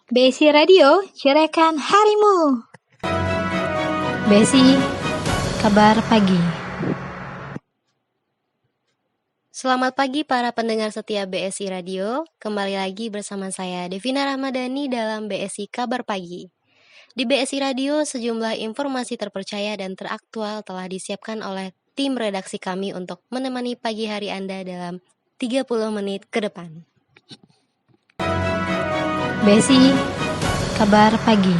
Besi Radio, cerahkan harimu. Besi, kabar pagi. Selamat pagi para pendengar setia BSI Radio. Kembali lagi bersama saya Devina Ramadhani dalam BSI Kabar Pagi. Di BSI Radio, sejumlah informasi terpercaya dan teraktual telah disiapkan oleh tim redaksi kami untuk menemani pagi hari Anda dalam 30 menit ke depan. Besi, kabar pagi.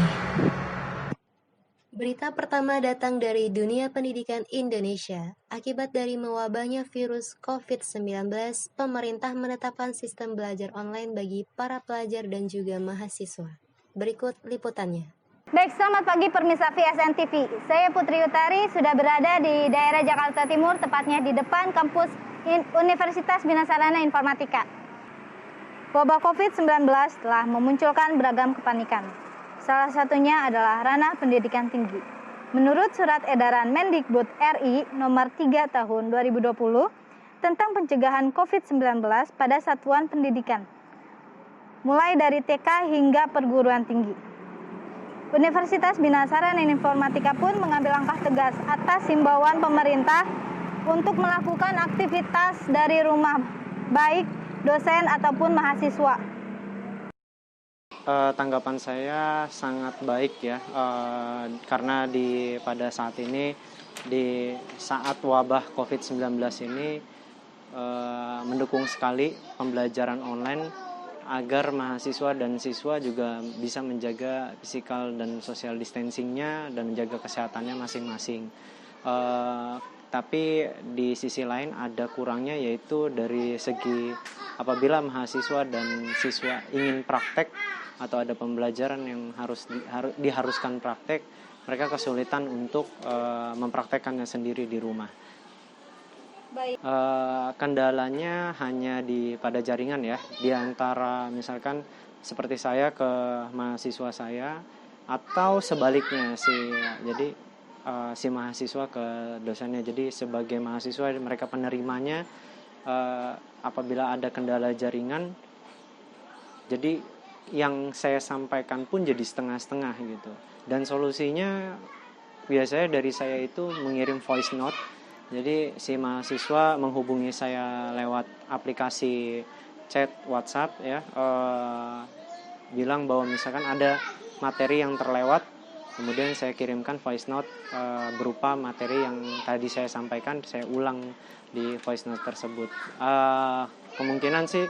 Berita pertama datang dari dunia pendidikan Indonesia. Akibat dari mewabahnya virus COVID-19, pemerintah menetapkan sistem belajar online bagi para pelajar dan juga mahasiswa. Berikut liputannya. Baik, selamat pagi pemirsa VSN TV. Saya Putri Utari, sudah berada di daerah Jakarta Timur, tepatnya di depan kampus Universitas Bina Sarana Informatika. Wabah COVID-19 telah memunculkan beragam kepanikan. Salah satunya adalah ranah pendidikan tinggi. Menurut surat edaran Mendikbud RI nomor 3 tahun 2020 tentang pencegahan COVID-19 pada satuan pendidikan, mulai dari TK hingga perguruan tinggi. Universitas Bina Sarana Informatika pun mengambil langkah tegas atas himbauan pemerintah untuk melakukan aktivitas dari rumah, baik dosen ataupun mahasiswa. Tanggapan saya sangat baik ya, karena pada saat ini, di saat wabah COVID-19 ini, mendukung sekali pembelajaran online agar mahasiswa dan siswa juga bisa menjaga physical dan social distancing-nya dan menjaga kesehatannya masing-masing. Tapi di sisi lain ada kurangnya, yaitu dari segi apabila mahasiswa dan siswa ingin praktek atau ada pembelajaran yang diharuskan praktek, mereka kesulitan untuk mempraktekkannya sendiri di rumah. Baik. Kendalanya hanya pada jaringan ya, di antara misalkan seperti saya ke mahasiswa saya atau sebaliknya sih. Jadi si mahasiswa ke dosennya. Jadi sebagai mahasiswa mereka penerimanya, apabila ada kendala jaringan, jadi yang saya sampaikan pun jadi setengah-setengah gitu. Dan solusinya biasanya dari saya itu mengirim voice note. Jadi si mahasiswa menghubungi saya lewat aplikasi chat WhatsApp ya, bilang bahwa misalkan ada materi yang terlewat, kemudian saya kirimkan voice note berupa materi yang tadi saya sampaikan, saya ulang di voice note tersebut. Kemungkinan sih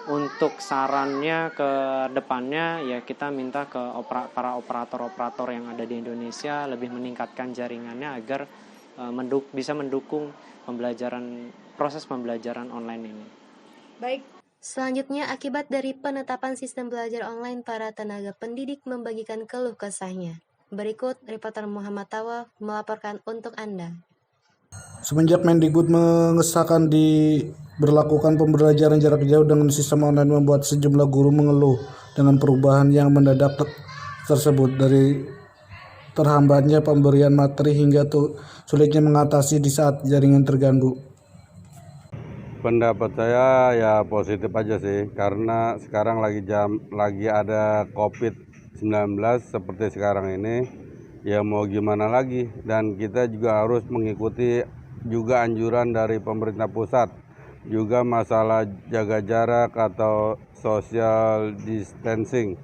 untuk sarannya ke depannya ya, kita minta ke para operator-operator yang ada di Indonesia lebih meningkatkan jaringannya agar bisa mendukung proses pembelajaran online ini. Baik. Selanjutnya, akibat dari penetapan sistem belajar online, para tenaga pendidik membagikan keluh kesahnya. Berikut reporter Muhammad Tawaf melaporkan untuk Anda. Semenjak Mendikbud mengesahkan berlakukan pembelajaran jarak jauh dengan sistem online, membuat sejumlah guru mengeluh dengan perubahan yang mendadak tersebut, dari terhambatnya pemberian materi hingga sulitnya mengatasi di saat jaringan terganggu. Pendapat saya ya positif aja sih, karena sekarang lagi ada COVID-19 seperti sekarang ini, ya mau gimana lagi, dan kita juga harus mengikuti juga anjuran dari pemerintah pusat, juga masalah jaga jarak atau social distancing.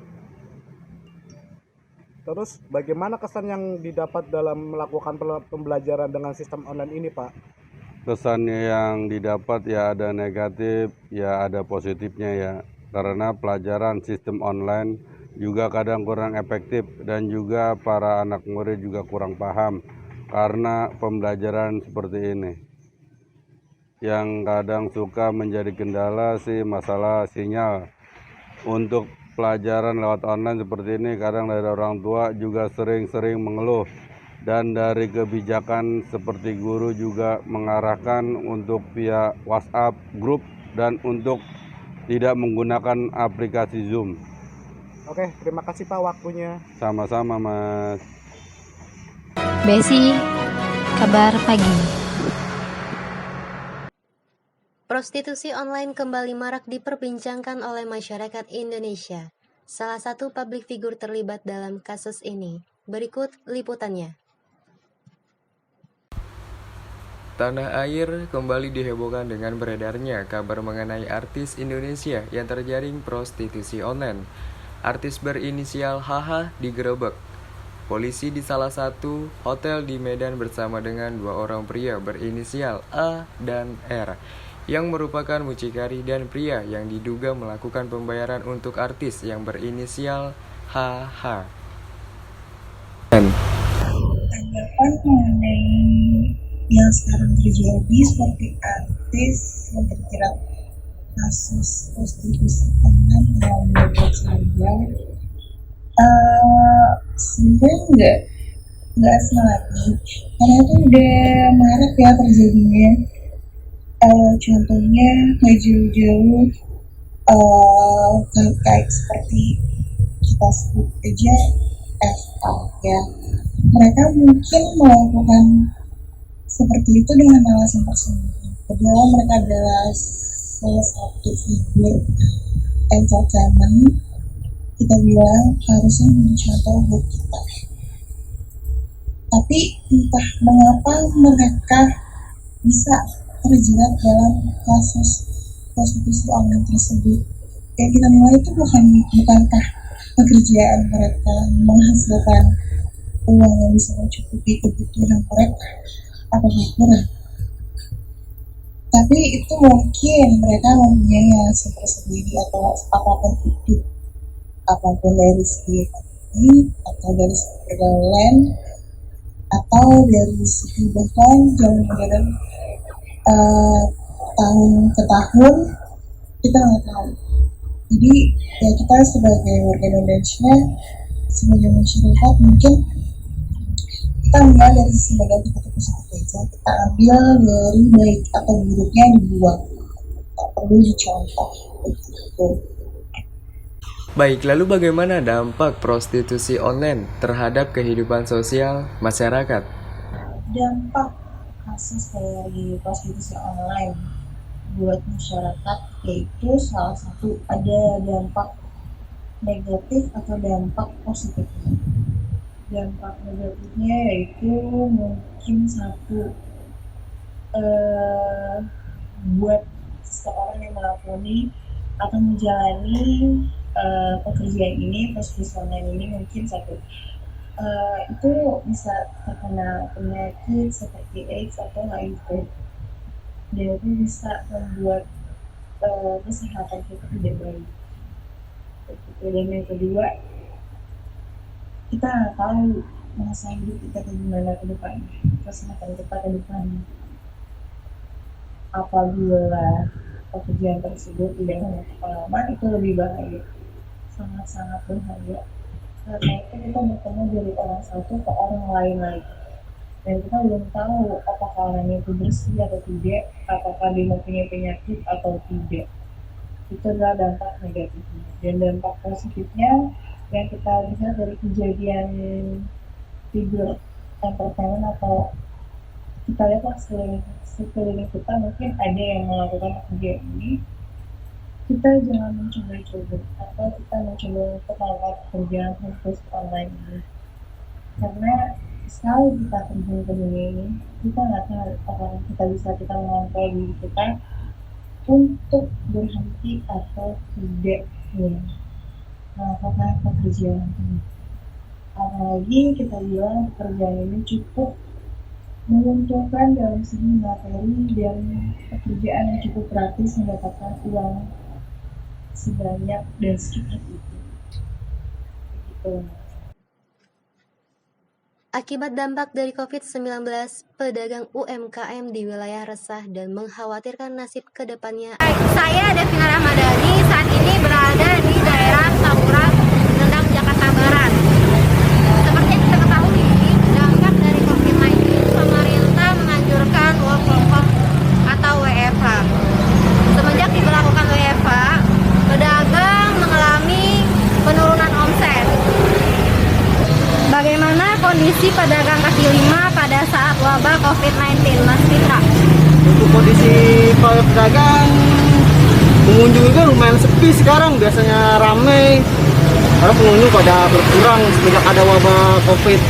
Terus bagaimana kesan yang didapat dalam melakukan pembelajaran dengan sistem online ini, Pak? Kesannya yang didapat ya ada negatif, ya ada positifnya ya. Karena pelajaran sistem online juga kadang kurang efektif, dan juga para anak murid juga kurang paham karena pembelajaran seperti ini. Yang kadang suka menjadi kendala sih masalah sinyal. Untuk pelajaran lewat online seperti ini, kadang dari orang tua juga sering-sering mengeluh. Dan dari kebijakan seperti guru juga mengarahkan untuk via WhatsApp grup dan untuk tidak menggunakan aplikasi Zoom. Oke, terima kasih Pak waktunya. Sama-sama Mas. Besi, kabar pagi. Prostitusi online kembali marak diperbincangkan oleh masyarakat Indonesia. salah satu publik figur terlibat dalam kasus ini. Berikut liputannya. Tanah air kembali dihebohkan dengan beredarnya kabar mengenai artis Indonesia yang terjaring prostitusi online. Artis berinisial HH digerebek polisi di salah satu hotel di Medan bersama dengan 2 orang pria berinisial A dan R yang merupakan mucikari dan pria yang diduga melakukan pembayaran untuk artis yang berinisial HH. Tanggapan mengenai yang sekarang terjadi seperti artis yang terjerat kasus prostitusi online dalam media sosial, sebenarnya nggak asal lagi, karena itu udah marak ya terjadinya. Contohnya nggak jauh-jauh kayak seperti kita sebut aja FA ya, mereka mungkin melakukan seperti itu dengan alasan tersendiri. Kedua, mereka adalah salah satu figur entertainment, kita bilang harusnya menjadi contoh buat kita. Tapi entah mengapa mereka bisa terjerat dalam kasus prostitusi online tersebut. Yang kita nilai itu bukankah pekerjaan mereka menghasilkan uang yang bisa mencukupi kebutuhan mereka, apakah kurang? Tapi itu mungkin mereka mempunyai alasan tersendiri atau apapun itu, apapun dari segi ekonomi atau dari segi pergaulan atau dari segi bahkan zaman modern tahun ke tahun, kita nggak tahu. Jadi ya kita sebagai warga Indonesia, sebagai masyarakat mungkin kita ambil dari sisi negatif atau positif aja, kita ambil dari baik atau buruknya dibuang, tak perlu dicontoh begitu. Baik, lalu bagaimana dampak prostitusi online terhadap kehidupan sosial masyarakat? Dampak kasus dari prostitusi online buat masyarakat yaitu salah satu ada dampak negatif atau dampak positifnya. Dampak negatifnya yaitu mungkin satu, buat seseorang yang melakoni atau menjalani pekerjaan ini, prostitusi online ini, mungkin satu, itu bisa terkena penyakit seperti AIDS atau HIV, dan itu bisa membuat kesehatan kita tidak baik. Dan yang kedua, kita nggak tahu masa hidup kita gimana ke depannya, kesehatan kita ke depannya. Apabila pekerjaan tersebut tidak punya pengalaman, itu lebih bahaya, sangat-sangat bahaya. Karena itu kita bertemu dari orang satu ke orang lain lagi, dan kita belum tahu apakah orang itu bersih atau tidak, apakah dia mempunyai penyakit atau tidak. Itu adalah dampak negatifnya. Dan dampak positifnya yang kita lihat dari kejadian figur entertainment atau kita lihatlah sekeliling kita, mungkin ada yang melakukan pekerjaan ini, kita jangan mencoba-coba atau kita mencoba untuk melakukan pekerjaan khusus online ini, karena sekali kita terjun ke dunia ini, kita nggak tahu apakah kita mengontrol diri kita untuk berhenti atau tidak ya melakukan pekerjaan ini. Apalagi kita bilang pekerjaan ini cukup menguntungkan dalam segi materi dan pekerjaan yang cukup gratis, mendapatkan uang sebanyak dan sedikit itu. Begitu. Akibat dampak dari COVID-19, pedagang UMKM di wilayah resah dan mengkhawatirkan nasib ke depannya. Saya Devina Ramadhani, saat ini berada di daerah Saburang, Kendal, Jakarta Barat. Seperti yang kita ketahui, dampak dari COVID-19, pemerintah menganjurkan work from home atau WFH. Semenjak diberlakukan WFH, pedagang mengalami penurunan omset. Bagaimana kondisi pedagang kaki lima pada saat wabah COVID-19, Mas Fitra? Untuk kondisi pedagang, pengunjung itu lumayan sepi sekarang, biasanya ramai. karena pengunjung pada berkurang semenjak ada wabah COVID.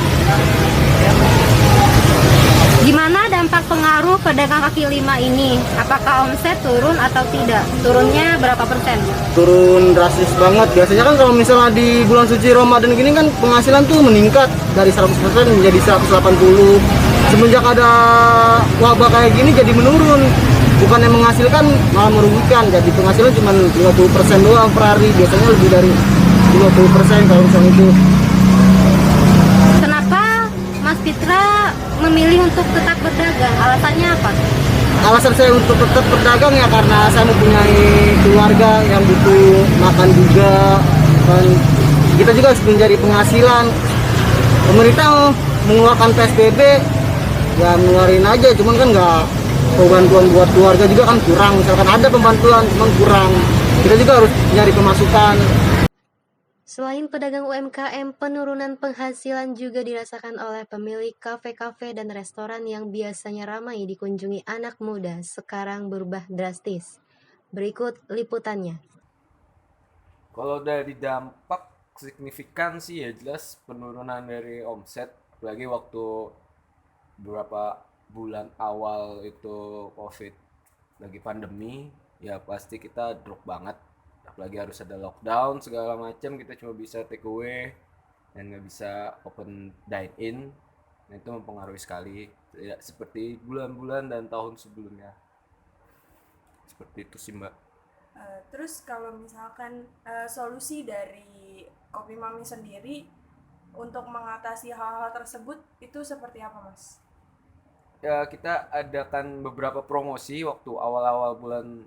Gimana dampak pengaruh pedagang kaki lima ini? Apakah omset turun atau tidak? Turunnya berapa persen? Turun drastis banget. Biasanya kan kalau misalnya di bulan suci Ramadan gini kan penghasilan tuh meningkat dari 100% menjadi 180. Semenjak ada wabah kayak gini jadi menurun. Bukan yang menghasilkan malah merugikan. Jadi penghasilan cuma 50% doang per hari. Biasanya lebih dari 50% kalau misalnya itu. Kenapa Mas Fitra memilih untuk tetap berdagang? Alasannya apa? Alasan saya untuk tetap berdagang ya karena saya mempunyai keluarga yang butuh makan juga, dan kita juga harus mencari penghasilan. Pemerintah mengeluarkan PSBB ya ngeluarin aja, cuman kan nggak bantuan buat keluarga juga kan kurang. Misalkan ada pembantuan cuman kurang, kita juga harus nyari pemasukan. Selain pedagang UMKM, penurunan penghasilan juga dirasakan oleh pemilik kafe-kafe dan restoran yang biasanya ramai dikunjungi anak muda, sekarang berubah drastis. Berikut liputannya. Kalau dari dampak signifikan sih ya jelas penurunan dari omset, apalagi waktu beberapa bulan awal itu COVID lagi pandemi, ya pasti kita drop banget. Apalagi harus ada lockdown segala macam, kita cuma bisa take away dan nggak bisa open dine in. Nah, itu mempengaruhi sekali, tidak seperti bulan-bulan dan tahun sebelumnya. Seperti itu sih Mbak. Terus kalau misalkan solusi dari Kopi Mami sendiri untuk mengatasi hal-hal tersebut itu seperti apa Mas? Ya, kita adakan beberapa promosi waktu awal-awal bulan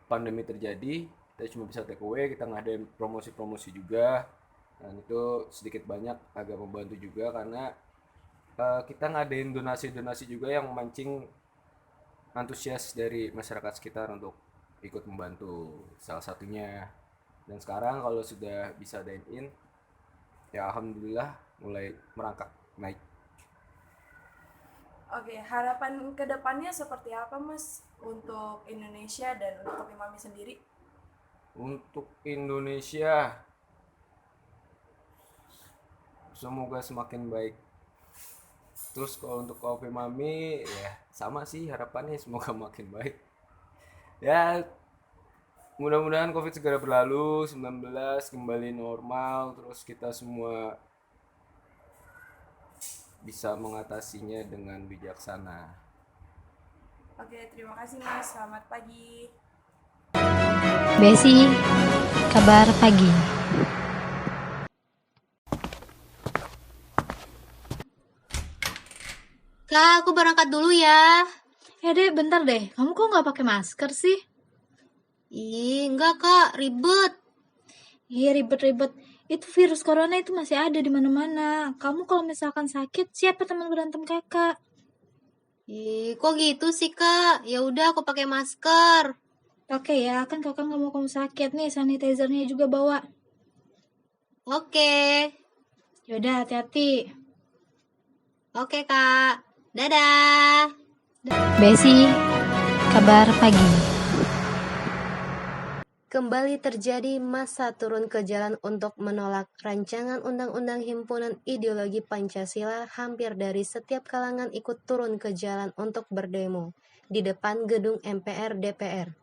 pandemi terjadi. Kita cuma bisa take away, kita ngadain promosi-promosi juga, dan itu sedikit banyak agak membantu juga karena kita ngadain donasi-donasi juga yang memancing antusias dari masyarakat sekitar untuk ikut membantu salah satunya. Dan sekarang kalau sudah bisa dine in, ya alhamdulillah mulai merangkak naik. Oke, harapan kedepannya seperti apa Mas untuk Indonesia dan untuk Kopi Mami sendiri? Untuk Indonesia semoga semakin baik. Terus kalau untuk Kopi Mami ya sama sih harapannya, semoga makin baik. Ya mudah-mudahan COVID segera berlalu, 19 kembali normal, terus kita semua bisa mengatasinya dengan bijaksana. Oke, terima kasih Mas. Selamat pagi. Besi, kabar pagi. Kak, aku berangkat dulu ya. Dek, bentar deh. Kamu kok nggak pakai masker sih? Ih, enggak Kak, ribet. Iya, ribet-ribet. Itu virus corona itu masih ada di mana-mana. Kamu kalau misalkan sakit, siapa teman berantem kakak? Ih, kok gitu sih Kak? Ya udah aku pakai masker. Oke ya, kan kakak nggak mau kamu sakit nih, sanitizernya juga bawa. Oke. Yaudah, hati-hati. Oke Kak. Dadah. Besi, kabar pagi. Kembali terjadi massa turun ke jalan untuk menolak rancangan Undang-Undang Himpunan Ideologi Pancasila. Hampir dari setiap kalangan ikut turun ke jalan untuk berdemo di depan gedung MPR DPR.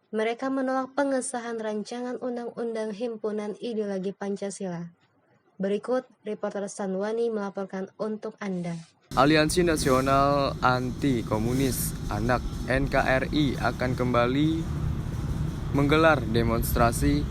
Mereka menolak pengesahan rancangan Undang-Undang Himpunan Ideologi Pancasila. Berikut reporter Sanwani melaporkan untuk Anda. Aliansi Nasional Anti Komunis Anak NKRI akan kembali menggelar demonstrasi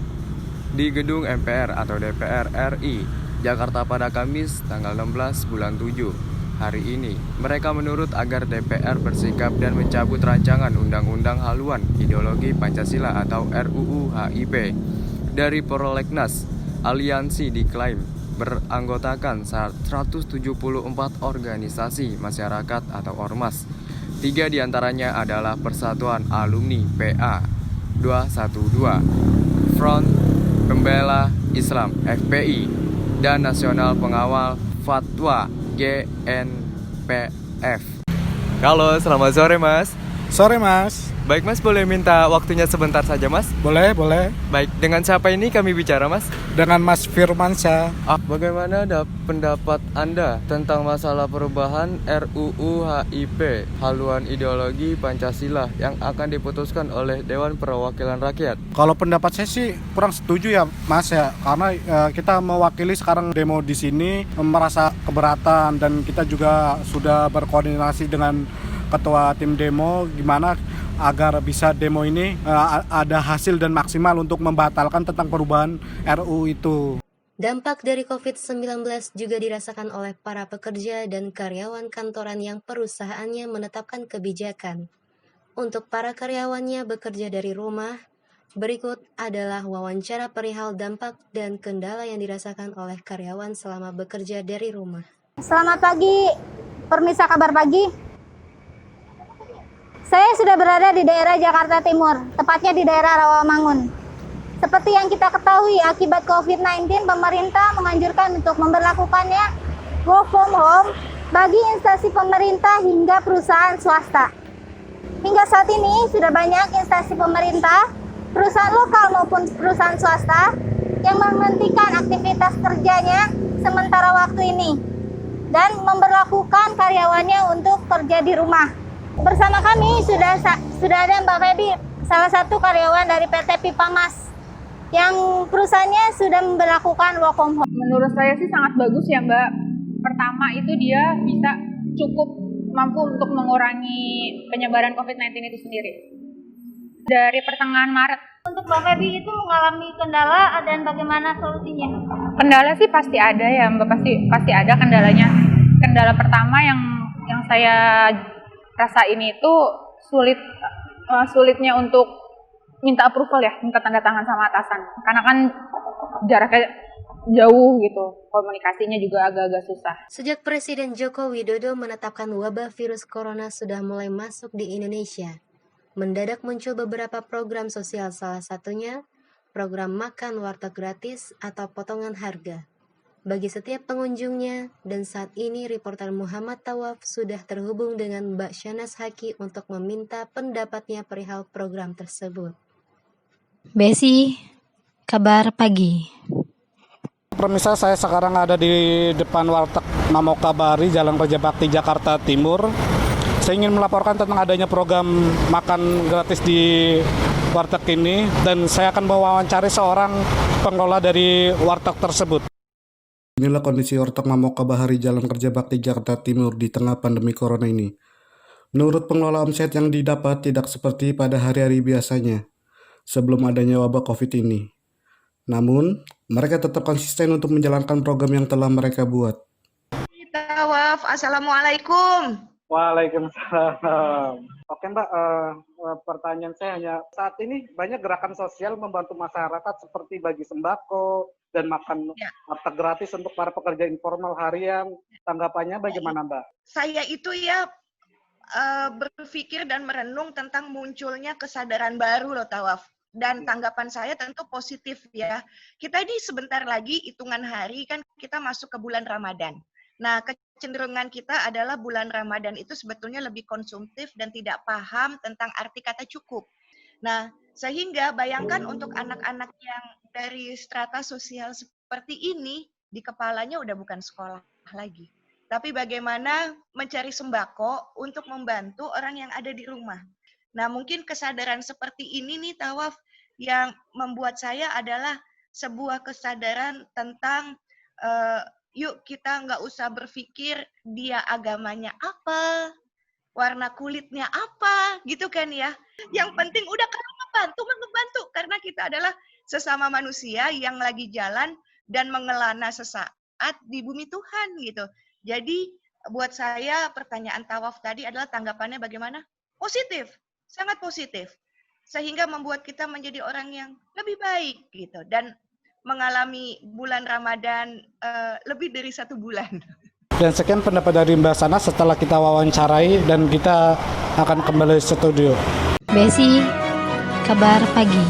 di gedung MPR atau DPR RI Jakarta pada Kamis tanggal 16 bulan 7 hari ini. Mereka menuntut agar DPR bersikap dan mencabut rancangan Undang-Undang Haluan Ideologi Pancasila atau RUU HIP dari Prolegnas. Aliansi diklaim beranggotakan 174 organisasi masyarakat atau ormas. 3 diantaranya adalah Persatuan Alumni PA 212, Front Pembela Islam FPI, dan Nasional Pengawal Fatwa GNPF. Halo, selamat sore Mas. Sore Mas. Baik Mas, boleh minta waktunya sebentar saja Mas? Boleh, boleh. Baik, dengan siapa ini kami bicara Mas? Dengan Mas Firmansyah. Bagaimana pendapat Anda tentang masalah perubahan RUU HIP, haluan ideologi Pancasila yang akan diputuskan oleh Dewan Perwakilan Rakyat? Kalau pendapat saya sih kurang setuju ya Mas ya, karena kita mewakili sekarang demo di sini merasa keberatan, dan kita juga sudah berkoordinasi dengan ketua tim demo gimana agar bisa demo ini ada hasil dan maksimal untuk membatalkan tentang perubahan RUU itu. Dampak dari COVID-19 juga dirasakan oleh para pekerja dan karyawan kantoran yang perusahaannya menetapkan kebijakan. Untuk para karyawannya bekerja dari rumah, berikut adalah wawancara perihal dampak dan kendala yang dirasakan oleh karyawan selama bekerja dari rumah. Selamat pagi, pemirsa Kabar Pagi. Saya sudah berada di daerah Jakarta Timur, tepatnya di daerah Rawamangun. Seperti yang kita ketahui, akibat COVID-19, pemerintah menganjurkan untuk memberlakukannya work from home bagi instansi pemerintah hingga perusahaan swasta. Hingga saat ini, sudah banyak instansi pemerintah, perusahaan lokal maupun perusahaan swasta, yang menghentikan aktivitas kerjanya sementara waktu ini, dan memberlakukan karyawannya untuk kerja di rumah. Bersama kami sudah ada Mbak Feby, salah satu karyawan dari PT Pipa Mas, yang perusahaannya sudah memberlakukan work from home. Menurut saya sih sangat bagus ya Mbak. Pertama itu dia bisa cukup mampu untuk mengurangi penyebaran COVID-19 itu sendiri. Dari pertengahan Maret. Untuk Mbak Feby itu mengalami kendala dan bagaimana solusinya? Kendala sih pasti ada ya Mbak, pasti ada kendalanya. Kendala pertama yang saya rasa ini itu sulitnya untuk minta approval ya, minta tanda tangan sama atasan. Karena kan jaraknya jauh gitu, komunikasinya juga agak-agak susah. Sejak Presiden Joko Widodo menetapkan wabah virus corona sudah mulai masuk di Indonesia, mendadak muncul beberapa program sosial, salah satunya program makan warteg gratis atau potongan harga bagi setiap pengunjungnya. Dan saat ini reporter Muhammad Tawaf sudah terhubung dengan Mbak Syanas Haki untuk meminta pendapatnya perihal program tersebut. Besi, Kabar Pagi. Pemirsa, saya sekarang ada di depan warteg Mamoka Bari, Jalan Raja Bakti, Jakarta Timur. Saya ingin melaporkan tentang adanya program makan gratis di warteg ini, dan saya akan mewawancari seorang pengelola dari warteg tersebut. Inilah kondisi warteg Mamoka Bahari, Jalan Kerja Bakti, Jakarta Timur di tengah pandemi corona ini. Menurut pengelola, omset yang didapat tidak seperti pada hari-hari biasanya sebelum adanya wabah COVID ini. Namun, mereka tetap konsisten untuk menjalankan program yang telah mereka buat. Tawaf, Assalamualaikum. Waalaikumsalam. Oke Mbak, pertanyaan saya hanya saat ini banyak gerakan sosial membantu masyarakat seperti bagi sembako dan makan warteg gratis untuk para pekerja informal harian. Tanggapannya bagaimana Mbak? Saya itu ya berpikir dan merenung tentang munculnya kesadaran baru loh Tawaf. Dan tanggapan saya tentu positif ya. Kita ini sebentar lagi hitungan hari kan kita masuk ke bulan Ramadan. Nah, kecenderungan kita adalah bulan Ramadan itu sebetulnya lebih konsumtif dan tidak paham tentang arti kata cukup. Nah, sehingga bayangkan untuk anak-anak yang dari strata sosial seperti ini, di kepalanya udah bukan sekolah lagi. Tapi bagaimana mencari sembako untuk membantu orang yang ada di rumah. Nah, mungkin kesadaran seperti ini nih Tawaf, yang membuat saya adalah sebuah kesadaran tentang yuk kita nggak usah berpikir dia agamanya apa, warna kulitnya apa, gitu kan ya. Yang penting udah kalau ngebantu, karena kita adalah sesama manusia yang lagi jalan dan mengelana sesaat di bumi Tuhan gitu. Jadi buat saya pertanyaan Tawaf tadi adalah tanggapannya bagaimana? Positif, sangat positif. Sehingga membuat kita menjadi orang yang lebih baik gitu. Dan mengalami bulan Ramadan lebih dari 1 bulan. Dan sekian pendapat dari Mbak Sana setelah kita wawancarai, dan kita akan kembali ke studio. Besi, Kabar Pagi.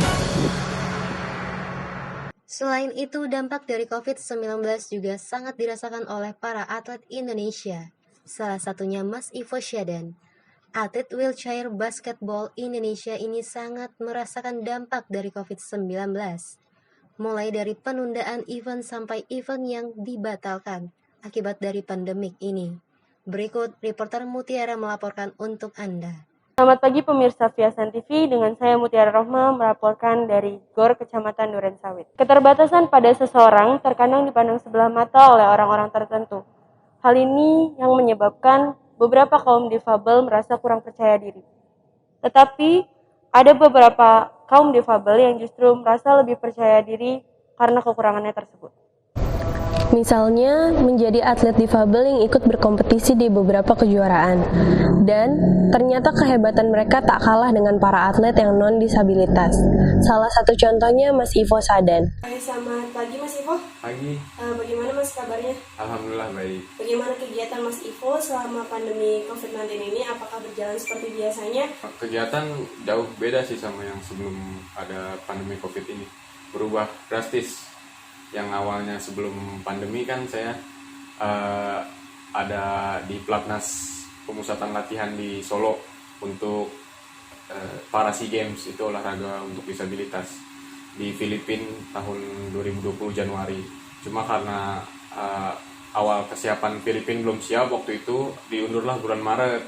Selain itu, dampak dari COVID-19 juga sangat dirasakan oleh para atlet Indonesia. Salah satunya Mas Ivo Syadan. Atlet wheelchair basketball Indonesia ini sangat merasakan dampak dari COVID-19, mulai dari penundaan event sampai event yang dibatalkan akibat dari pandemik ini. Berikut reporter Mutiara melaporkan untuk Anda. Selamat pagi pemirsa Viasan TV, dengan saya Mutiara Rohma melaporkan dari GOR Kecamatan Durensawit. Keterbatasan pada seseorang terkadang dipandang sebelah mata oleh orang-orang tertentu. Hal ini yang menyebabkan beberapa kaum difabel merasa kurang percaya diri. Tetapi ada beberapa kaum difabel yang justru merasa lebih percaya diri karena kekurangannya tersebut. Misalnya, menjadi atlet difabel yang ikut berkompetisi di beberapa kejuaraan. Dan ternyata kehebatan mereka tak kalah dengan para atlet yang non-disabilitas. Salah satu contohnya Mas Ivo Sadan. Selamat pagi Mas Ivo. Pagi. Bagaimana Mas kabarnya? Alhamdulillah baik. Bagaimana kegiatan Mas Ivo selama pandemi COVID-19 ini? Apakah berjalan seperti biasanya? Kegiatan jauh beda sih sama yang sebelum ada pandemi COVID ini. Berubah drastis. Yang awalnya sebelum pandemi kan saya ada di Platnas pemusatan latihan di Solo untuk para SEA Games, itu olahraga untuk disabilitas di Filipina tahun 2020 Januari. Cuma karena awal kesiapan Filipina belum siap waktu itu, diundurlah bulan Maret.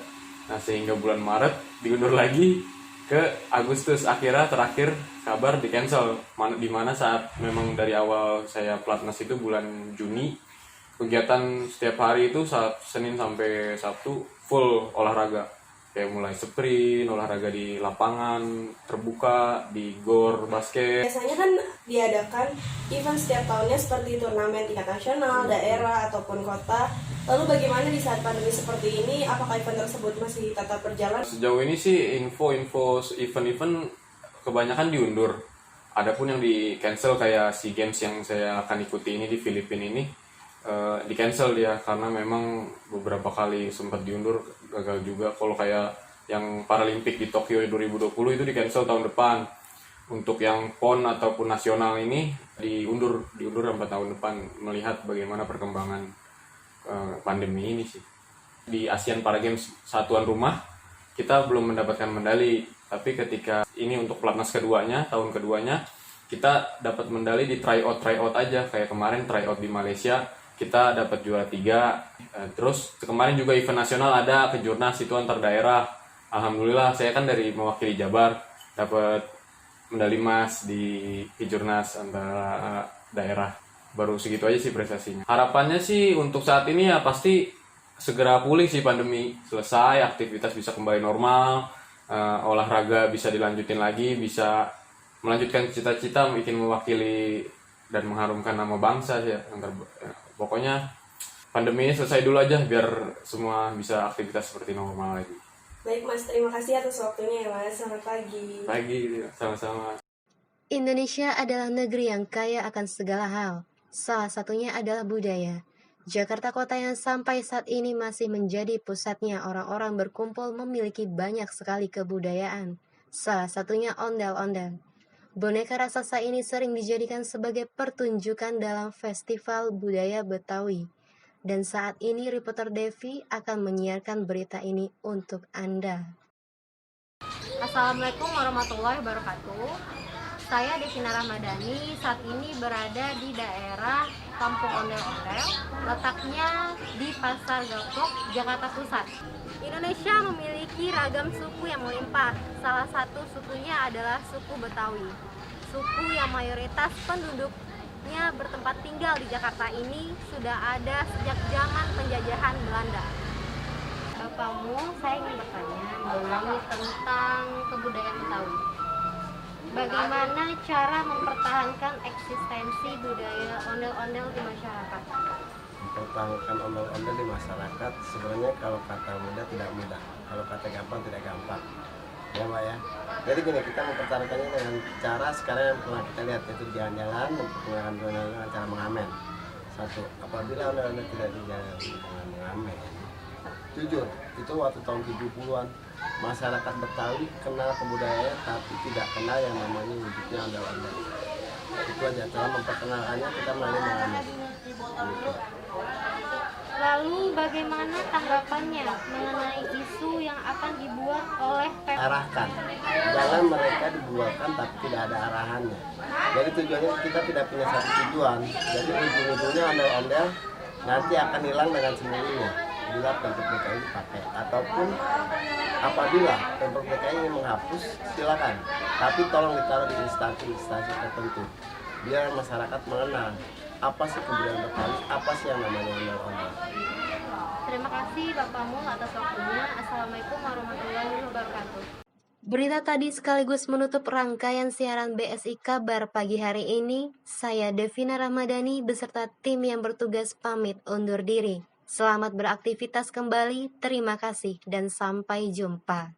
Nah sehingga bulan Maret diundur lagi ke Agustus, akhirnya terakhir kabar di cancel. Di mana saat memang dari awal saya Platnas itu bulan Juni, kegiatan setiap hari itu saat Senin sampai Sabtu full olahraga, kayak mulai sprint, olahraga di lapangan terbuka, di GOR basket. Biasanya kan diadakan event setiap tahunnya seperti turnamen tingkat nasional, daerah, ataupun kota. Lalu bagaimana di saat pandemi seperti ini, apakah event tersebut masih tetap berjalan? Sejauh ini sih info event-event kebanyakan diundur. Adapun yang di cancel kayak SEA Games yang saya akan ikuti ini di Filipina ini, di cancel dia karena memang beberapa kali sempat diundur, gagal juga. Kalau kayak yang Paralimpik di Tokyo 2020 itu di cancel tahun depan. Untuk yang PON ataupun nasional ini diundur sampai tahun depan, melihat bagaimana perkembangan pandemi ini sih. Di Asian Para Games satuan rumah kita belum mendapatkan medali, tapi ketika ini untuk Platnas keduanya, tahun keduanya, kita dapat medali di tryout aja. Kayak kemarin tryout di Malaysia kita dapat juara 3. Terus kemarin juga event nasional ada kejurnas itu antar daerah. Alhamdulillah saya kan dari mewakili Jabar, dapat medali emas di kejurnas antara daerah. Baru segitu aja sih prestasinya. Harapannya sih untuk saat ini ya pasti segera pulih sih pandemi, selesai, aktivitas bisa kembali normal, olahraga bisa dilanjutin lagi, bisa melanjutkan cita-cita bikin mewakili dan mengharumkan nama bangsa ya. Pokoknya pandemi ini selesai dulu aja biar semua bisa aktivitas seperti normal lagi. Baik Mas, terima kasih atas waktunya ya Mas. Selamat pagi. Pagi, sama-sama. Indonesia adalah negeri yang kaya akan segala hal. Salah satunya adalah budaya. Jakarta kota yang sampai saat ini masih menjadi pusatnya orang-orang berkumpul memiliki banyak sekali kebudayaan. Salah satunya ondel-ondel. Boneka raksasa ini sering dijadikan sebagai pertunjukan dalam festival budaya Betawi. Dan saat ini reporter Devi akan menyiarkan berita ini untuk Anda. Assalamualaikum warahmatullahi wabarakatuh. Saya Devina Ramadhani, saat ini berada di daerah Kampung Ondel-Ondel, letaknya di Pasar Gapok, Jakarta Pusat. Indonesia memiliki ragam suku yang melimpah. Salah satu sukunya adalah suku Betawi. Suku yang mayoritas penduduknya bertempat tinggal di Jakarta ini sudah ada sejak zaman penjajahan Belanda. Bapakmu, saya ingin bertanya mengenai tentang kebudayaan Betawi. Bagaimana cara mempertahankan eksistensi budaya ondel-ondel di masyarakat? Mempertahankan ondel-ondel di masyarakat sebenarnya kalau kata mudah tidak mudah, kalau kata gampang tidak gampang, ya Mbak ya. Jadi gini, kita mempertahankannya dengan cara sekarang yang pernah kita lihat, yaitu jalan-jalan memperkenalkan ondel-ondel dengan cara mengamen. Satu, apabila ondel-ondel tidak dijalankan dengan mengamen, jujur itu waktu tahun 70-an masyarakat Betawi kenal kebudayaan tapi tidak kenal yang namanya wujudnya ondel-ondel. Itu aja, cara memperkenalkannya kita melalui mengamen. Lalu bagaimana tanggapannya mengenai isu yang akan dibuat oleh Pemkot? Arahkan, jangan mereka dibuatkan tapi tidak ada arahannya. Jadi tujuannya kita tidak punya satu tujuan. Jadi ujung-ujungnya ondel-ondel nanti akan hilang dengan sendirinya bila Pemprov DKI dipakai. Ataupun apabila Pemprov DKI ingin menghapus, silakan. Tapi tolong ditaruh di instansi tertentu biar masyarakat mengenal apa sih kebudayaan Betawi, apa sih yang namanya ondel-ondel. Terima kasih Bapak Mul atas waktunya. Assalamualaikum warahmatullahi wabarakatuh. Berita tadi sekaligus menutup rangkaian siaran BSI Kabar pagi hari ini. Saya Devina Ramadhani beserta tim yang bertugas pamit undur diri. Selamat beraktivitas kembali, terima kasih dan sampai jumpa.